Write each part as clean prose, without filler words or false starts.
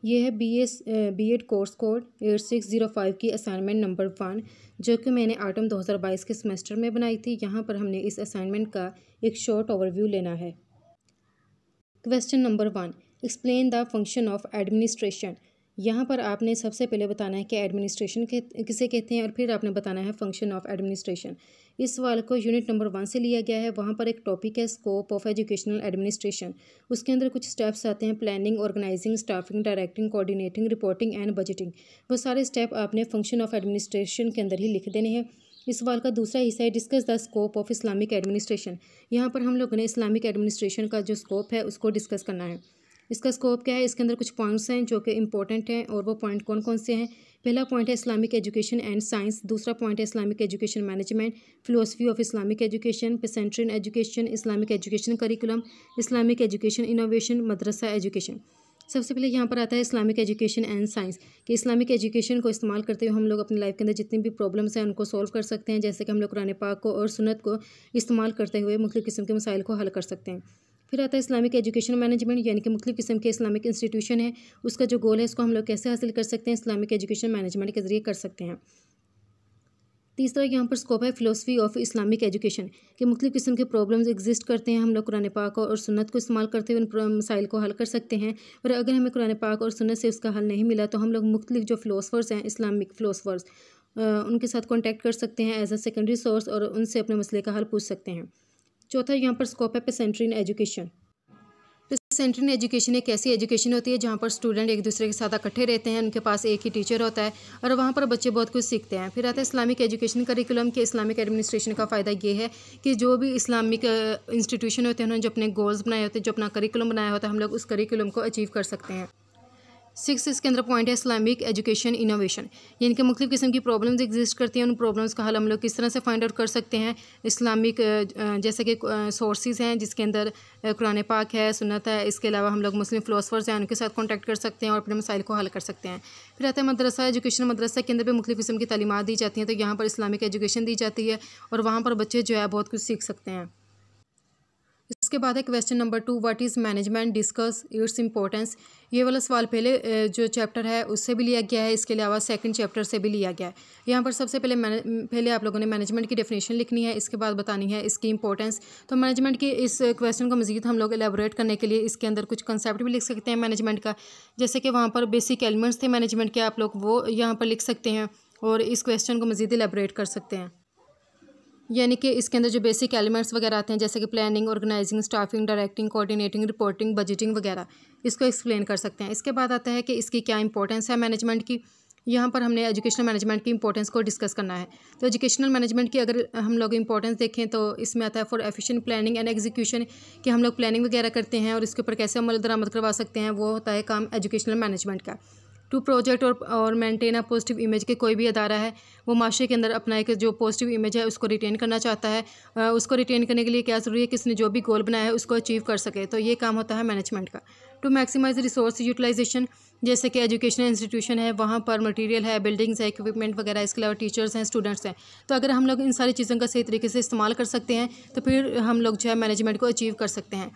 ये है BEd course code 8605 की असाइनमेंट नंबर 1, जो कि मैंने ऑटम 2022 के सेमेस्टर में बनाई थी। यहाँ पर हमने इस असाइनमेंट का एक शॉर्ट ओवरव्यू लेना है। Question number 1, explain the function of administration. यहाँ पर आपने सबसे पहले बताना है कि एडमिनिस्ट्रेशन किसे कहते हैं और फिर आपने बताना है फंक्शन ऑफ एडमिनिस्ट्रेशन। इस सवाल को यूनिट नंबर 1 से लिया गया है। वहाँ पर एक टॉपिक है स्कोप ऑफ एजुकेशनल एडमिनिस्ट्रेशन। उसके अंदर कुछ स्टेप्स आते हैं, planning, organising, staffing, directing, coordinating, reporting and budgeting. वो सारे स्टेप आपने फंक्शन ऑफ एडमिनिस्ट्रेशन के अंदर ही लिख देने हैं। इस सवाल का दूसरा हिस्सा है discuss the scope of Islamic administration. यहाँ पर हम लोगों ने इस्लामिक एडमिनिस्ट्रेशन का जो स्कोप है उसको डिस्कस करना है। इसका स्कोप क्या है, इसके अंदर कुछ पॉइंट्स हैं जो कि इंपॉर्टेंट हैं, और वो पॉइंट कौन कौन से हैं। पहला पॉइंट है इस्लामिक एजुकेशन एंड साइंस। दूसरा पॉइंट है Islamic education management, philosophy of Islamic education, पेसेंट्रियन education, Islamic education curriculum, Islamic education innovation, madrasa education. सबसे पहले यहाँ पर आता है इस्लामिक एजुकेशन एंड साइंस, कि इस्लामिक एजुकेशन को इस्तेमाल करते हुए हम लोग अपनी लाइफ के अंदर जितनी भी प्रॉब्लम्स हैं उनको सॉल्व कर सकते हैं। जैसे कि हम लोग कुरान पाक को और सुन्नत को इस्तेमाल करते हुए मुख्तलिफ़ किस्म के मसाइल को हल कर सकते हैं। फिर आता है इस्लामिक एजुकेशन मैनेजमेंट, यानी कि मुख्तलिफ़ किस्म के इस्लामिक इंस्टीट्यूशन है, उसका जो गोल है उसको हम लोग कैसे हासिल कर सकते हैं, इस्लामिक एजुकेशन मैनेजमेंट के ज़रिए कर सकते हैं। तीसरा यहाँ पर स्कोप है फिलोसफी ऑफ इस्लामिक एजुकेशन, कि मुख्तलिफ़ किस्म के प्रॉब्लम्स एग्जिस्ट करते हैं, हम लोग कुरान पाक और सुन्नत को इस्तेमाल करते हुए उन मसाइल को हल कर सकते हैं। और अगर हमें कुरान पाक और सुन्नत से उसका हल नहीं मिला तो हम लोग मुख्तलिफ़ जो फ़िलोसफ़र्स हैं, इस्लामिक फ़िलोसफ़र्स, उनके साथ कॉन्टैक्ट कर सकते हैं एज अ सेकेंडरी सोर्स, और उनसे अपने मसले का हल पूछ सकते हैं। चौथा यहाँ पर स्कोप है पेसेंट्रियन एजुकेशन। पेसेंट्रियन एजुकेशन एक ऐसी एजुकेशन होती है जहाँ पर स्टूडेंट एक दूसरे के साथ इकट्ठे रहते हैं, उनके पास एक ही टीचर होता है और वहाँ पर बच्चे बहुत कुछ सीखते हैं। फिर आता है इस्लामिक एजुकेशन करिकुलम, के इस्लामिक एडमिनिस्ट्रेशन का फ़ायदा ये है कि जो भी इस्लामिक इंस्टीट्यूशन होते हैं उन्होंने जो अपने गोल्स बनाए होते हैं, जो अपना करिकुलम बनाया होता है, हम लोग उस करिकुलम को अचीव कर सकते हैं। 6 इसके अंदर पॉइंट है इस्लामिक एजुकेशन इनोवेशन, यानी कि मुख्तलिफ़ किस्म की प्रॉब्लम्स एग्जिस्ट करती हैं, उन प्रॉब्लम्स का हल हम लोग किस तरह से फाइंड आउट कर सकते हैं। इस्लामिक जैसे कि सोर्सेज हैं जिसके अंदर कुरान पाक है, सुन्नत है, इसके अलावा हम लोग मुस्लिम फ़िलोसफ़र्स हैं उनके साथ कॉन्टैक्ट कर सकते हैं और अपने मसाइल को हल कर सकते हैं। फिर आता है मदरसा एजुकेशन। मदरसा के अंदर भी मुख्तलिफ़ किस्म की तालीमात दी जाती हैं, तो यहाँ पर इस्लामिक एजुकेशन दी जाती है और वहाँ पर बच्चे जो है बहुत कुछ सीख सकते हैं। इसके बाद है question number 2, what is management, discuss its importance. ये वाला सवाल पहले जो चैप्टर है उससे भी लिया गया है, इसके अलावा सेकंड चैप्टर से भी लिया गया है। यहाँ पर सबसे पहले आप लोगों ने मैनेजमेंट की डेफिनेशन लिखनी है, इसके बाद बतानी है इसकी इंपॉर्टेंस। तो मैनेजमेंट की इस क्वेश्चन को मज़ीद हम लोग एलेबोरेट करने के लिए इसके अंदर कुछ कंसेप्ट भी लिख सकते हैं मैनेजमेंट का, जैसे कि वहाँ पर बेसिक एलिमेंट्स थे मैनेजमेंट के, आप लोग वो यहाँ पर लिख सकते हैं और इस क्वेश्चन को मज़ीद एलेबोरेट कर सकते हैं। यानी कि इसके अंदर जो बेसिक एलिमेंट्स वगैरह आते हैं जैसे कि planning, organising, staffing, directing, coordinating, reporting, budgeting वगैरह, इसको एक्सप्लेन कर सकते हैं। इसके बाद आता है कि इसकी क्या इंपॉर्टेंस है मैनेजमेंट की। यहाँ पर हमने एजुकेशनल मैनेजमेंट की इंपॉर्टेंस को डिस्कस करना है। तो एजुकेशनल मैनेजमेंट की अगर हम लोग इंपॉर्टेंस देखें तो इसमें आता है for efficient planning and execution, कि हम लोग प्लानिंग वगैरह करते हैं और इसके ऊपर कैसे अमल दरामद करवा सकते हैं, वो होता है काम एजुकेशनल मैनेजमेंट का। टू प्रोजेक्ट और मेंटेन अ पॉजिटिव इमेज, के कोई भी अदारा है वो माशरे के अंदर अपना एक जो पॉजिटिव इमेज है उसको रिटेन करना चाहता है, उसको रिटेन करने के लिए क्या ज़रूरी है कि इसने जो भी गोल बनाया है उसको अचीव कर सके, तो ये काम होता है मैनेजमेंट का। टू मैक्सिमाइज रिसोर्स यूटिलाइजेशन, जैसे कि एजुकेशनल इंस्टीट्यूशन है वहाँ पर मटेरियल है, बिल्डिंग्स है, इक्विपमेंट वगैरह, इसके अलावा टीचर्स हैं, स्टूडेंट्स हैं, तो अगर हम लोग इन सारी चीज़ों का सही तरीके से इस्तेमाल कर सकते हैं तो फिर हम लोग जो है मैनेजमेंट को अचीव कर सकते हैं।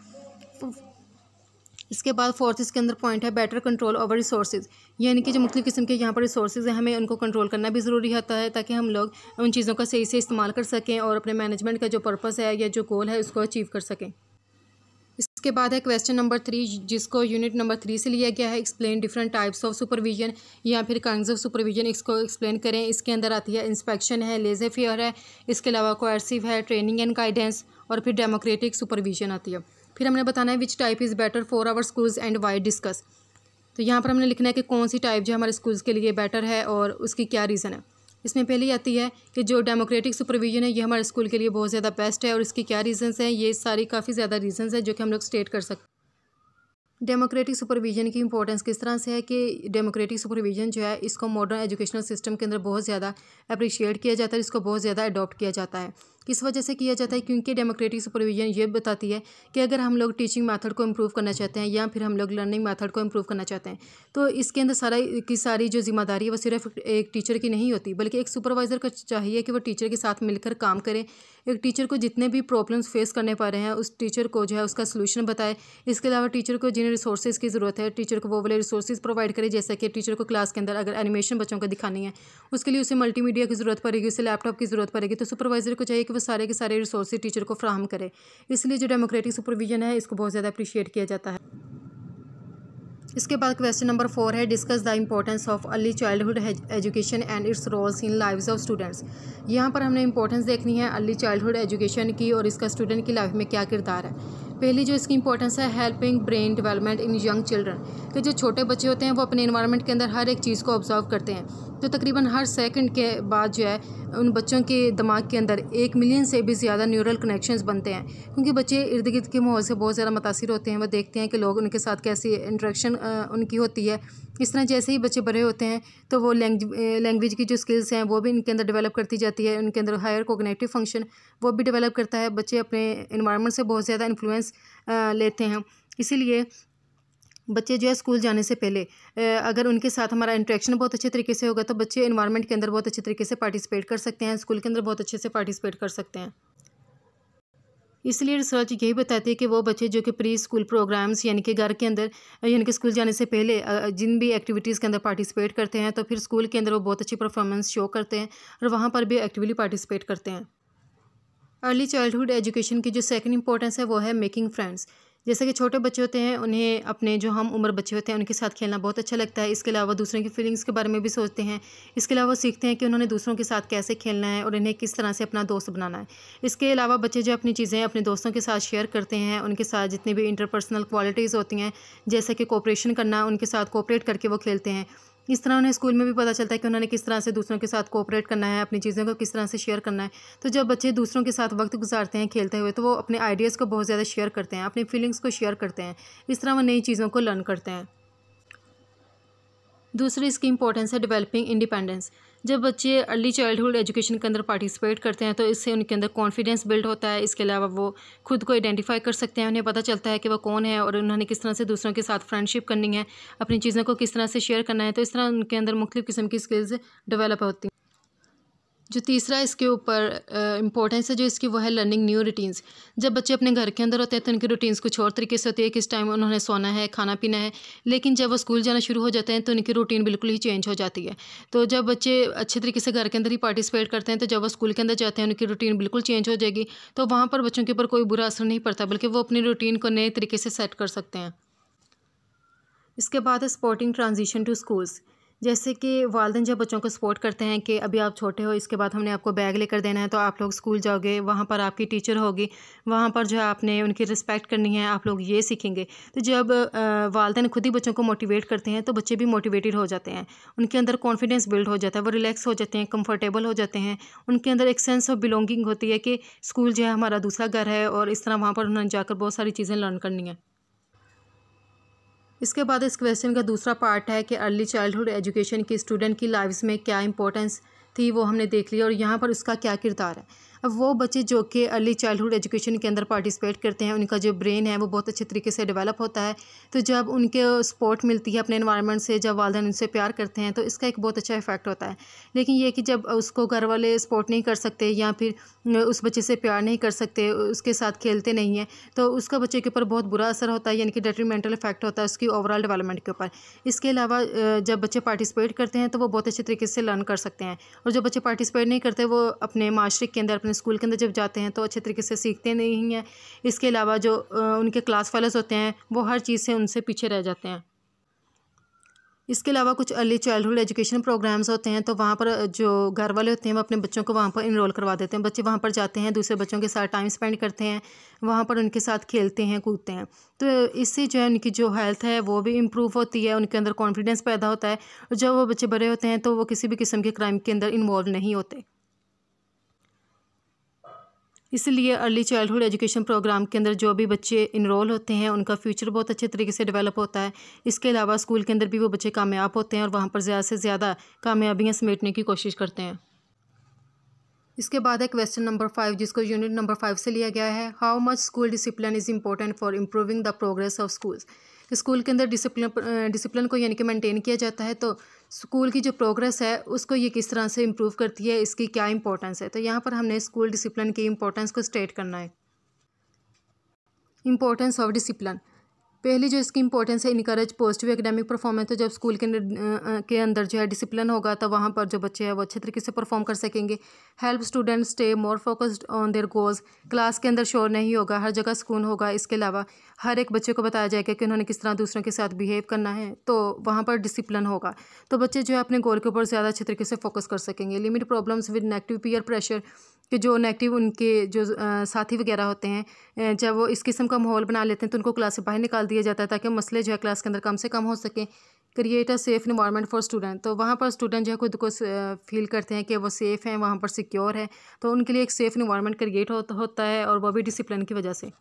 इसके बाद फोर्थ इसके अंदर पॉइंट है बेटर कंट्रोल ओवर रिसोर्सेज, यानी कि जो मुख्तलिफ़ किस्म के यहाँ पर रिसोर्सेज हैं हमें उनको कंट्रोल करना भी ज़रूरी होता है ताकि हम लोग उन चीज़ों का सही से इस्तेमाल कर सकें और अपने मैनेजमेंट का जो पर्पस है या जो गोल है उसको अचीव कर सकें। इसके बाद है क्वेश्चन नंबर 3, जिसको यूनिट नंबर 3 से लिया गया है, explain different types of supervision या फिर काइंड्स ऑफ सुपरविजन, इसको एक्सप्लेन करें। इसके अंदर आती है इंस्पेक्शन है, लेज़र फेयर है, इसके अलावा कोएर्सिव है, ट्रेनिंग एंड गाइडेंस, और फिर डेमोक्रेटिक सुपरविजन आती है। फिर हमने बताना है which type is better for our schools and why discuss, तो यहाँ पर हमने लिखना है कि कौन सी टाइप जो हमारे स्कूल्स के लिए बेटर है और उसकी क्या रीज़न है। इसमें पहली आती है कि जो डेमोक्रेटिक सुपरविजन है ये हमारे स्कूल के लिए बहुत ज़्यादा बेस्ट है और इसकी क्या रीज़न्स हैं, ये सारी काफ़ी ज़्यादा रीज़न्स हैं जो कि हम लोग स्टेट कर सकते हैं। डेमोक्रेटिक सुपरविजन की इंपॉर्टेंस किस तरह से है कि डेमोक्रेटिक सुपरविजन जो है इसको मॉडर्न एजुकेशनल सिस्टम के अंदर बहुत ज़्यादा अप्रिशिएट किया जाता है, इसको बहुत ज़्यादा अडॉप्ट किया जाता है, किस वजह से किया जाता है? क्योंकि डेमोक्रेटिक सुपरविजन ये बताती है कि अगर हम लोग टीचिंग मेथड को इम्प्रूव करना चाहते हैं या फिर हम लोग लर्निंग मेथड को इम्प्रूव करना चाहते हैं, तो इसके अंदर सारी जो जिम्मेदारी है वो सिर्फ एक टीचर की नहीं होती, बल्कि एक सुपरवाइज़र को चाहिए कि वो टीचर के साथ मिलकर काम करे। एक टीचर को जितने भी प्रॉब्लम्स फेस करने पा रहे हैं उस टीचर को जो है उसका सलूशन बताए। इसके अलावा टीचर को जिन रिसोर्सेज की ज़रूरत है टीचर को वो वाले रिसोर्सेज प्रोवाइड करे। जैसे कि टीचर को क्लास के अंदर अगर एनिमेशन बच्चों को दिखानी है, उसके लिए उसे मल्टीमीडिया की ज़रूरत पड़ेगी, उसे लैपटॉप की ज़रूरत पड़ेगी, तो सुपरवाइज़र को चाहिए कि वो सारे के सारे रिसोर्सेज टीचर को फ्राहम करे। इसलिए जो डेमोक्रेटिक सुपरविजन है इसको बहुत ज़्यादा अप्रिशिएट किया जाता है। इसके बाद क्वेश्चन नंबर 4 है, discuss the importance of early childhood education and its roles in lives of students. यहाँ पर हमने इंपॉर्टेंस देखनी है अर्ली चाइल्डहुड एजुकेशन की और इसका स्टूडेंट की लाइफ में क्या किरदार है। पहली जो इसकी इंपॉर्टेंस है, helping brain development in young children, कि जो छोटे बच्चे होते हैं वो अपने इन्वायरमेंट के अंदर हर एक चीज़ को ऑब्जर्व करते हैं, तो तकरीबन हर सेकंड के बाद जो है उन बच्चों के दिमाग के अंदर 1 मिलियन से भी ज़्यादा न्यूरल कनेक्शंस बनते हैं, क्योंकि बच्चे इर्द गिर्द के माहौल से बहुत ज़्यादा मुतासिर होते हैं। वो देखते हैं कि लोग उनके साथ कैसी इंटरेक्शन उनकी होती है। इस तरह जैसे ही बच्चे बड़े होते हैं तो वो लैंग्वेज की जो स्किल्स हैं वो भी इनके अंदर डेवलप करती जाती है, उनके अंदर हायर कोग्निटिव फंक्शन वो भी डेवलप करता है। बच्चे अपने इन्वायरमेंट से बहुत ज़्यादा इन्फ्लुएंस लेते हैं, इसीलिए बच्चे जो है स्कूल जाने से पहले अगर उनके साथ हमारा इंटरेक्शन बहुत अच्छे तरीके से होगा तो बच्चे इन्वायरमेंट के अंदर बहुत अच्छे तरीके से पार्टिसिपेट कर सकते हैं, स्कूल के अंदर बहुत अच्छे से पार्टिसिपेट कर सकते हैं। इसलिए रिसर्च यही बताती है कि वो बच्चे जो कि प्री स्कूल प्रोग्राम्स यानी कि घर के अंदर यानी कि स्कूल जाने से पहले जिन भी एक्टिविटीज़ के अंदर पार्टिसिपेट करते हैं तो फिर स्कूल के अंदर वो बहुत अच्छी परफॉर्मेंस शो करते हैं और वहाँ पर भी एक्टिवली पार्टिसिपेट करते हैं। अर्ली चाइल्डहुड एजुकेशन की जो सेकंड इंपॉर्टेंस है वो है मेकिंग फ्रेंड्स। जैसे कि छोटे बच्चे होते हैं उन्हें अपने जो हम उम्र बच्चे होते हैं उनके साथ खेलना बहुत अच्छा लगता है। इसके अलावा दूसरों की फीलिंग्स के बारे में भी सोचते हैं। इसके अलावा सीखते हैं कि उन्होंने दूसरों के साथ कैसे खेलना है और इन्हें किस तरह से अपना दोस्त बनाना है। इसके अलावा बच्चे जो अपनी चीज़ें अपने दोस्तों के साथ शेयर करते हैं, उनके साथ जितनी भी इंटरपर्सनल क्वालिटीज़ होती हैं जैसे कि कोऑपरेशन करना, उनके साथ कोऑपरेट करके वो खेलते हैं। इस तरह उन्हें स्कूल में भी पता चलता है कि उन्होंने किस तरह से दूसरों के साथ कोऑपरेट करना है, अपनी चीज़ों को किस तरह से शेयर करना है। तो जब बच्चे दूसरों के साथ वक्त गुजारते हैं खेलते हुए तो वो अपने आइडियाज़ को बहुत ज़्यादा शेयर करते हैं, अपनी फीलिंग्स को शेयर करते हैं। इस तरह वो नई चीज़ों को लर्न करते हैं। दूसरी इसकी इंपॉर्टेंस है डेवलपिंग इंडिपेंडेंस। जब बच्चे अर्ली चाइल्डहुड एजुकेशन के अंदर पार्टिसिपेट करते हैं तो इससे उनके अंदर कॉन्फिडेंस बिल्ड होता है। इसके अलावा वो खुद को आइडेंटिफाई कर सकते हैं, उन्हें पता चलता है कि वो कौन है और उन्होंने किस तरह से दूसरों के साथ फ्रेंडशिप करनी है, अपनी चीज़ों को किस तरह से शेयर करना है। तो इस तरह उनके अंदर मुख्तलिफ़ किस्म की स्किल्स डेवलप होती हैं। जो तीसरा इसके ऊपर इम्पोर्टेंस है जो इसकी वो है लर्निंग न्यू रूटीन्स। जब बच्चे अपने घर के अंदर होते हैं तो उनकी रूटीन्स कुछ और तरीके से होती है, किस टाइम उन्होंने सोना है, खाना पीना है। लेकिन जब वो स्कूल जाना शुरू हो जाते हैं तो उनकी रूटीन बिल्कुल ही चेंज हो जाती है। तो जब बच्चे अच्छे तरीके से घर के अंदर ही पार्टिसिपेट करते हैं तो जब वो स्कूल के अंदर जाते हैं उनकी रूटीन बिल्कुल चेंज हो जाएगी। तो वहाँ पर बच्चों के ऊपर कोई बुरा असर नहीं पड़ता, बल्कि वो अपनी रूटीन को नए तरीके से सेट कर सकते हैं। इसके बाद है सपोर्टिंग ट्रांजिशन टू स्कूल्स। जैसे कि वालिदैन जब बच्चों को सपोर्ट करते हैं कि अभी आप छोटे हो, इसके बाद हमने आपको बैग लेकर देना है तो आप लोग स्कूल जाओगे, वहाँ पर आपकी टीचर होगी, वहाँ पर जो है आपने उनकी रिस्पेक्ट करनी है, आप लोग ये सीखेंगे। तो जब वालिदैन खुद ही बच्चों को मोटिवेट करते हैं तो बच्चे भी मोटिवेटेड हो जाते हैं, उनके अंदर कॉन्फिडेंस बिल्ड हो जाता है, वो रिलैक्स हो जाते हैं, कंफर्टेबल हो जाते हैं, उनके अंदर एक सेंस ऑफ बिलोंगिंग होती है कि स्कूल जो है हमारा दूसरा घर है और इस तरह वहाँ पर उन्होंने जाकर बहुत सारी चीज़ें लर्न करनी है। इसके बाद इस क्वेश्चन का दूसरा पार्ट है कि अर्ली चाइल्डहुड एजुकेशन की स्टूडेंट की लाइफ्स में क्या इंपॉर्टेंस थी, वो हमने देख लिया और यहाँ पर उसका क्या किरदार है। अब वो बच्चे जो कि अर्ली चाइल्डहुड एजुकेशन के अंदर पार्टिसिपेट करते हैं उनका जो ब्रेन है वो बहुत अच्छे तरीके से डेवलप होता है। तो जब उनके सपोर्ट मिलती है अपने एनवायरनमेंट से, जब वालिदैन उनसे प्यार करते हैं तो इसका एक बहुत अच्छा इफेक्ट होता है। लेकिन ये कि जब उसको घर वाले सपोर्ट नहीं कर सकते या फिर उस बच्चे से प्यार नहीं कर सकते, उसके साथ खेलते नहीं हैं, तो उसका बच्चे के ऊपर बहुत बुरा असर होता है, यानी कि डेट्रीमेंटल इफेक्ट होता है उसकी ओवरऑल डेवलपमेंट के ऊपर। इसके अलावा जब बच्चे पार्टिसिपेट करते हैं तो वो बहुत अच्छे तरीके से लर्न कर सकते हैं, और जो बच्चे पार्टिसिपेट नहीं करते वो अपने माशरे के अंदर, अपने स्कूल के अंदर जब जाते हैं तो अच्छे तरीके से सीखते नहीं हैं। इसके अलावा जो उनके क्लास फेलोज़ होते हैं वो हर चीज़ से उनसे पीछे रह जाते हैं। इसके अलावा कुछ अर्ली चाइल्डहुड एजुकेशन प्रोग्राम्स होते हैं तो वहाँ पर जो घर वाले होते हैं वो अपने बच्चों को वहाँ पर इनरोल करवा देते हैं। बच्चे वहाँ पर जाते हैं, दूसरे बच्चों के साथ टाइम स्पेंड करते हैं, वहाँ पर उनके साथ खेलते हैं, कूदते हैं। तो इससे जो है उनकी जो हेल्थ है वो भी इम्प्रूव होती है, उनके अंदर कॉन्फिडेंस पैदा होता है, और जब वो बच्चे बड़े होते हैं तो वो किसी भी किस्म के क्राइम के अंदर इन्वॉल्व नहीं होते। इसलिए अर्ली चाइल्डहुड एजुकेशन प्रोग्राम के अंदर जो भी बच्चे इनरोल होते हैं उनका फ्यूचर बहुत अच्छे तरीके से डेवलप होता है। इसके अलावा स्कूल के अंदर भी वो बच्चे कामयाब होते हैं और वहाँ पर ज़्यादा से ज़्यादा कामयाबियाँ समेटने की कोशिश करते हैं। इसके बाद है क्वेश्चन नंबर 5 जिसको यूनिट नंबर 5 से लिया गया है। How much school discipline is important for improving the progress of schools. School के अंदर डिसिप्लिन को यानी कि मेंटेन किया जाता है, तो स्कूल की जो प्रोग्रेस है उसको ये किस तरह से इम्प्रूव करती है, इसकी क्या इंपॉर्टेंस है। तो यहाँ पर हमने स्कूल डिसिप्लिन की इंपॉर्टेंस को स्टेट करना है। इंपॉर्टेंस ऑफ डिसिप्लिन, पहली जो इसकी इंपॉर्टेंस है, इनकरेज पॉजिटिव एकेडमिक परफॉर्मेंस। तो जब स्कूल के अंदर जो है डिसिप्लिन होगा तो वहाँ पर जो बच्चे हैं वो अच्छे तरीके से परफॉर्म कर सकेंगे। Help student stay more focused on their goals, class के अंदर शोर नहीं होगा, हर जगह सुकून होगा। इसके अलावा हर एक बच्चे को बताया जाएगा कि उन्होंने किस तरह दूसरों के साथ बिहेव करना है, तो वहाँ पर डिसिप्लिन होगा तो बच्चे जो है अपने गोल के ऊपर ज़्यादा अच्छे तरीके से फोकस कर सकेंगे। Limit problems with negative peer pressure, कि जो नेगेटिव उनके जो साथी वगैरह होते हैं, जब वो इस किस्म का माहौल बना लेते हैं तो उनको क्लास से बाहर निकाल दिया जाता है ताकि मसले जो है क्लास के अंदर कम से कम हो सकें। Create a safe environment for student, तो वहाँ पर स्टूडेंट जो है खुद को फील करते हैं कि वो सेफ़ हैं, वहाँ पर सिक्योर है, तो उनके लिए एक सेफ़ इन्वायरमेंट क्रिएट होता है और वो भी डिसिप्लिन की वजह से।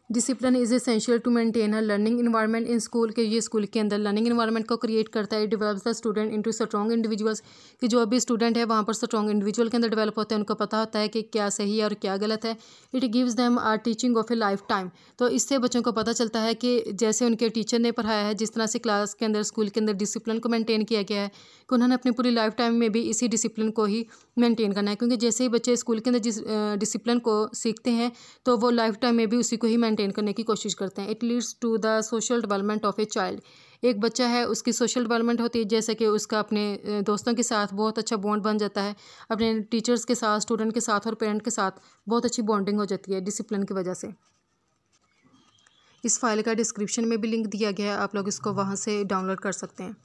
Discipline is essential to maintain a learning environment in school, के ये स्कूल के अंदर लर्निंग इन्वायरमेंट को क्रिएट करता है। Develops the student into strong individuals, कि जो अभी स्टूडेंट है वहाँ पर स्ट्रॉन्ग इंडिविजुअल के अंदर डेवलप होते हैं, उनको पता होता है कि क्या सही है और क्या गलत है। It gives them a teaching of A life time, तो इससे बच्चों को पता चलता है कि जैसे उनके टीचर ने पढ़ाया है, जिस तरह से क्लास के अंदर स्कूल के अंदर डिसिप्लिन को मेंटेन किया गया है, कि उन्होंने अपनी पूरी लाइफ टाइम में भी इसी डिसिप्लिन को ही मेंटेन करना है। क्योंकि जैसे ही बच्चे स्कूल के अंदर डिसिप्लिन को सीखते हैं तो वो लाइफ टाइम में भी उसी को ही मेंटेन करने की कोशिश करते हैं। It leads to the social development of a child, एक बच्चा है उसकी सोशल डेवलपमेंट होती है, जैसे कि उसका अपने दोस्तों के साथ बहुत अच्छा बॉन्ड बन जाता है, अपने टीचर्स के साथ, स्टूडेंट के साथ और पेरेंट के साथ बहुत अच्छी बॉन्डिंग हो जाती है डिसिप्लिन की वजह से। इस फाइल का डिस्क्रिप्शन में भी लिंक दिया गया है, आप लोग इसको वहाँ से डाउनलोड कर सकते हैं।